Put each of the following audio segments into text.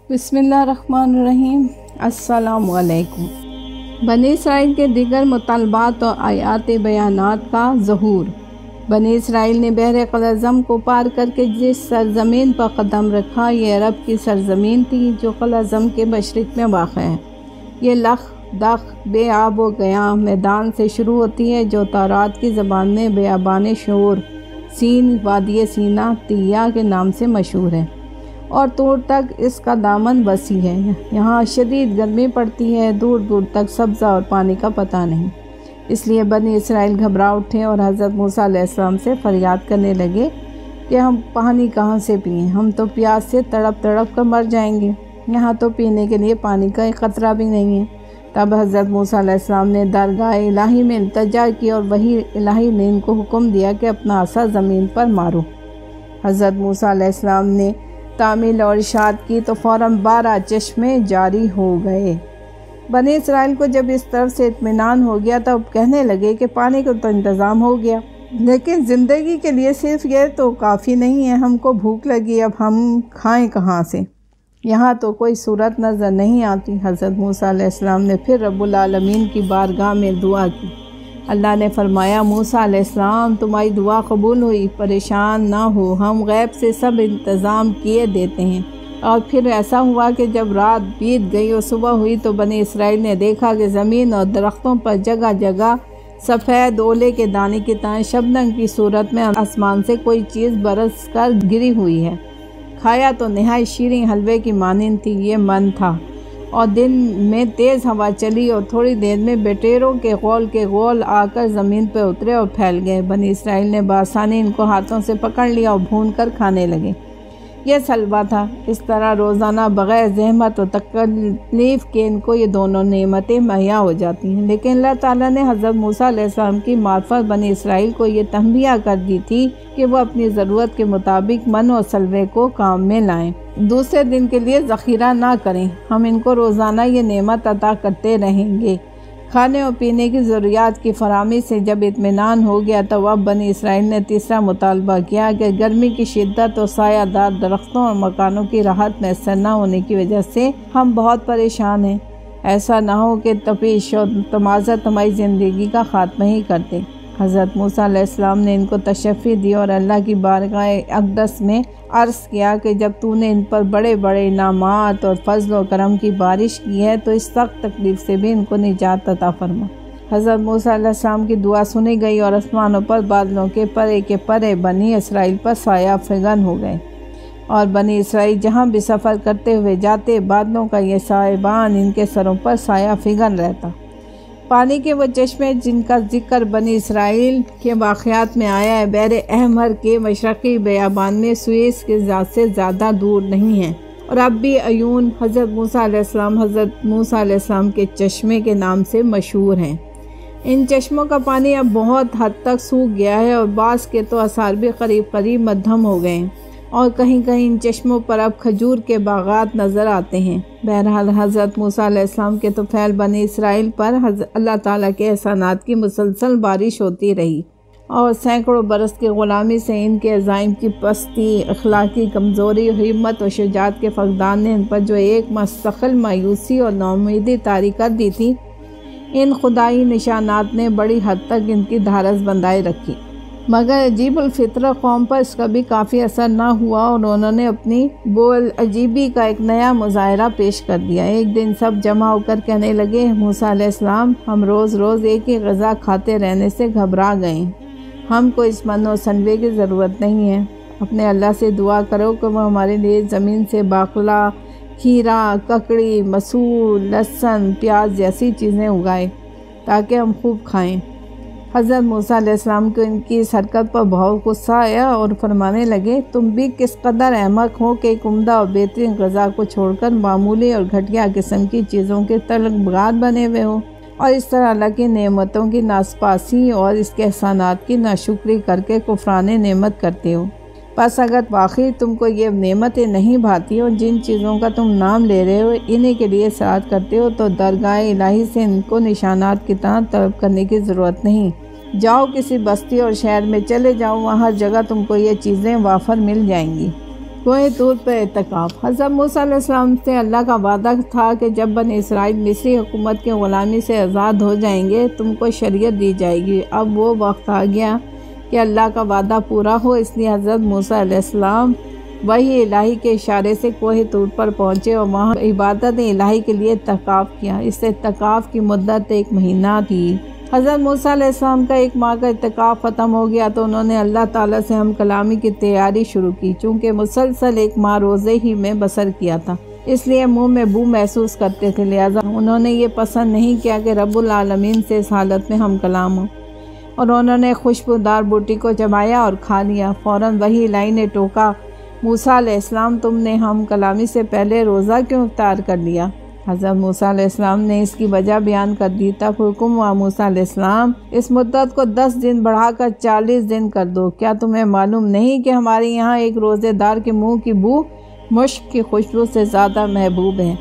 बिस्मिल्लाहिर्रहमानिर्रहीम। अस्सलामु अलैकुम। बनी इसराइल के दिगर मुतालबात और आयात बयानात का ज़हूर। बनी इसराइल ने बहर क़लज़म को पार करके जिस सरज़मीन पर कदम रखा, ये अरब की सरज़मीन थी जो क़लज़म के मशरिक़ में वाक़ है। ये लख दख बेआब व गया मैदान से शुरू होती है जो तौरात की ज़बान में बेआबान शोर सीन वादी सीना तिया के नाम से मशहूर है, और दूर तक इसका दामन वसी है। यहाँ शदीद गर्मी पड़ती है, दूर दूर तक सब्ज़ा और पानी का पता नहीं। इसलिए बनी इसराइल घबरा उठे और हज़रत मूसा अलैहिस्सलाम से फ़रियाद करने लगे कि हम पानी कहाँ से पिएं, हम तो प्यास से तड़प तड़प कर मर जाएंगे। यहाँ तो पीने के लिए पानी का एक क़तरा भी नहीं है। तब हज़रत मूसा अलैहिस्सलाम ने दरगाह इलाही में इल्तिजा की और वही इलाही ने इनको हुक्म दिया कि अपना असा ज़मीन पर मारो। हज़रत मूसा अलैहिस्सलाम ने तामील और इरशाद की तो फ़ौरन 12 चश्मे जारी हो गए। बनी इसराइल को जब इस तरफ से इत्मीनान हो गया तब कहने लगे कि पानी का तो इंतज़ाम हो गया, लेकिन ज़िंदगी के लिए सिर्फ ये तो काफ़ी नहीं है, हमको भूख लगी, अब हम खाएं कहाँ से? यहाँ तो कोई सूरत नज़र नहीं आती। हज़रत मूसा अलैहिस्सलाम ने फिर रब्बुल आलमीन की बारगाह में दुआ की। अल्लाह ने फरमाया, मूसा अलैहिस्सलाम तुम्हारी दुआ कबूल हुई, परेशान ना हो, हम गैब से सब इंतज़ाम किए देते हैं। और फिर ऐसा हुआ कि जब रात बीत गई और सुबह हुई तो बनी इसराइल ने देखा कि ज़मीन और दरख्तों पर जगह जगह सफ़ेद ओले के दाने की तरह शबनम की सूरत में आसमान से कोई चीज़ बरस कर गिरी हुई है। खाया तो नहायत शीरीं हलवे की मानिंद थी, ये मन था। और दिन में तेज़ हवा चली और थोड़ी देर में बटेरों के गोल आकर ज़मीन पर उतरे और फैल गए। बनी इसराइल ने बासानी इनको हाथों से पकड़ लिया और भून कर खाने लगे। यह सलवा था। इस तरह रोज़ाना बग़ैर ज़हमत और तकलीफ़ के इनको ये दोनों नेमतें मुहैया हो जाती हैं। लेकिन अल्लाह ताला ने हज़रत मूसा अलैहिस्सलाम की मार्फत बनी इसराइल को ये तंबिया कर दी थी कि वह अपनी ज़रूरत के मुताबिक मन और सलवे को काम में लाएं, दूसरे दिन के लिए ज़ख़ीरा ना करें। हम इनको रोज़ाना ये नेमत अता करते रहेंगे। खाने और पीने की ज़रूरियात की फराहमी से जब इत्मीनान हो गया तो अब बनी इसराइल ने तीसरा मुतालबा किया कि गर्मी की शिद्दत और सायादार दरख्तों और मकानों की राहत मैसर न होने की वजह से हम बहुत परेशान हैं। ऐसा ना हो कि तपिश और तमाज़त हमारी ज़िंदगी का ख़ात्मा ही कर दे। हज़रत मूसा अलैहिस्सलाम ने इनको तशफ़ी दी और अल्लाह की बारगाह अक़दस में अर्ज़ किया कि जब तूने इन पर बड़े बड़े इनामात और फज़ल और करम की बारिश की है तो इस सख्त तकलीफ़ से भी इनको निजात अता फरमा। हज़रत मूसा अलैहिस्सलाम की दुआ सुनी गई और आसमानों पर बादलों के परे बनी इसराइल पर साया फ़िग़न हो गए। और बनी इसराइल जहाँ भी सफ़र करते हुए जाते, बादलों का ये साहिबान इनके सरों पर साया फ़िग़न रहता। पानी के वो चश्मे जिनका ज़िक्र बनी इसराइल के वाक़यात में आया है, बहर अहमर के मशरक़ी बेयाबान में सुएज़ के ज़ात से ज़्यादा दूर नहीं है, और अब भी अयून हज़रत मूसा अलैहिस्सलाम के चश्मे के नाम से मशहूर हैं। इन चश्मों का पानी अब बहुत हद तक सूख गया है और बास के तो आसार भी करीब करीब मध्यम हो गए हैं, और कहीं कहीं इन चश्मों पर अब खजूर के बागात नज़र आते हैं। बहरहाल हज़रत मूसा अलैहिस्सलाम के तुफ़ैल बनी इसराइल पर अल्लाह ताला के एहसानात की मुसलसल बारिश होती रही, और सैकड़ों बरस की ग़ुलामी से इनके अज़ाइम की पस्ती, अखलाकी कमज़ोरी, हिम्मत और शुजाअत के फ़क़दान ने इन पर जो एक मुस्तक़िल मायूसी और नाउमीदी तारी कर दी थी, इन खुदाई निशानात ने बड़ी हद तक इनकी धारस बंधाए रखी। मगर अजीबुल फ़ित्र कौम पर इसका भी काफ़ी असर ना हुआ और उन्होंने अपनी बोल अजीबी का एक नया मुज़ाहरा पेश कर दिया। एक दिन सब जमा होकर कहने लगे, मूसा अलैहिस्सलाम, हम रोज़ रोज़ एक ही ग़िज़ा खाते रहने से घबरा गए, हमको इस मन और सलवे की ज़रूरत नहीं है। अपने अल्लाह से दुआ करो कि वह हमारे लिए ज़मीन से बाकला, खीरा, ककड़ी, मसूर, लहसुन, प्याज जैसी चीज़ें उगाए ताकि हम खूब खाएँ। हज़रत मूसा अलैहिस्सलाम को इनकी इस हरकत पर बहुत गुस्सा आया और फरमाने लगे, तुम भी किस कदर अहमक हो कि एक उम्दा और बेहतरीन ग़िज़ा को छोड़कर मामूली और घटिया किस्म की चीज़ों के तलबगार बने हुए हो, और इस तरह अल्लाह की नेमतों की नासपासी और इसके एहसानात की नाशुक्री करके कुफ़राने नेमत करते हो। बस अगर वाकई तुमको ये नेमतें नहीं भाती और जिन चीज़ों का तुम नाम ले रहे हो इन्हीं के लिए सराहत करते हो तो दरगाह इलाही से इनको निशानात की तरह तलब करने की ज़रूरत नहीं। जाओ किसी बस्ती और शहर में चले जाओ, वहाँ हर जगह तुमको ये चीज़ें वाफर मिल जाएंगी। کوہ طور پر اعتکاف۔ حضرت موسیٰ علیہ السلام سے اللہ کا وعدہ تھا کہ جب بنی اسرائیل مصری حکومت کی غلامی سے آزاد ہو جائیں گے تم کو شریعت دی جائے گی۔ اب وہ وقت آ گیا کہ اللہ کا وعدہ پورا ہو، اس لیے حضرت موسیٰ علیہ السلام وحی الہی کے اشارے سے کوہ طور پر پہنچے اور وہاں عبادت الہی کے لیے اعتکاف کیا۔ اس اعتکاف کی مدت 1 مہینہ تھی۔ حضرت موسیٰ علیہ السلام کا 1 ماہ کا اعتکاف ختم ہو گیا تو انہوں نے اللہ تعالیٰ سے ہم کلامی کی تیاری شروع کی۔ چونکہ مسلسل 1 ماہ روزے ہی میں بسر کیا تھا، اس لیے منہ میں بو محسوس کرتے تھے، لہٰذا انہوں نے یہ پسند نہیں کیا کہ رب العالمین سے اس حالت میں ہم کلام ہوں، اور انہوں نے خوشبودار بوٹی کو چبایا اور کھا لیا۔ فوراً وحی الہی نے ٹوکا، موسیٰ علیہ السلام تم نے ہم کلامی سے پہلے روزہ کیوں افطار کر لیا؟ حضرت موسیٰ علیہ السلام نے اس کی وجہ بیان کر دی۔ تب حکم ہوا موسیٰ علیہ السلام اس مدت کو 10 دن بڑھا کر 40 دن کر دو۔ کیا تمہیں معلوم نہیں کہ ہمارے یہاں ایک روزے دار کے منہ کی بو مشک کی خوشبو سے زیادہ محبوب ہے؟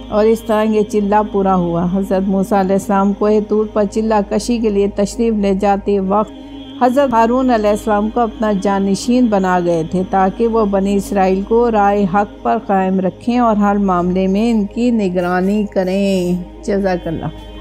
اور اس طرح یہ چلہ پورا ہوا۔ حضرت موسیٰ علیہ السلام کوہ طور پر چلہ کشی کے لیے تشریف لے جاتے وقت حضرت ہارون علیہ السلام کو اپنا جانشین بنا گئے تھے تاکہ وہ بنی اسرائیل کو راہ حق پر قائم رکھیں اور ہر معاملے میں ان کی نگرانی کریں۔ جزاک اللہ۔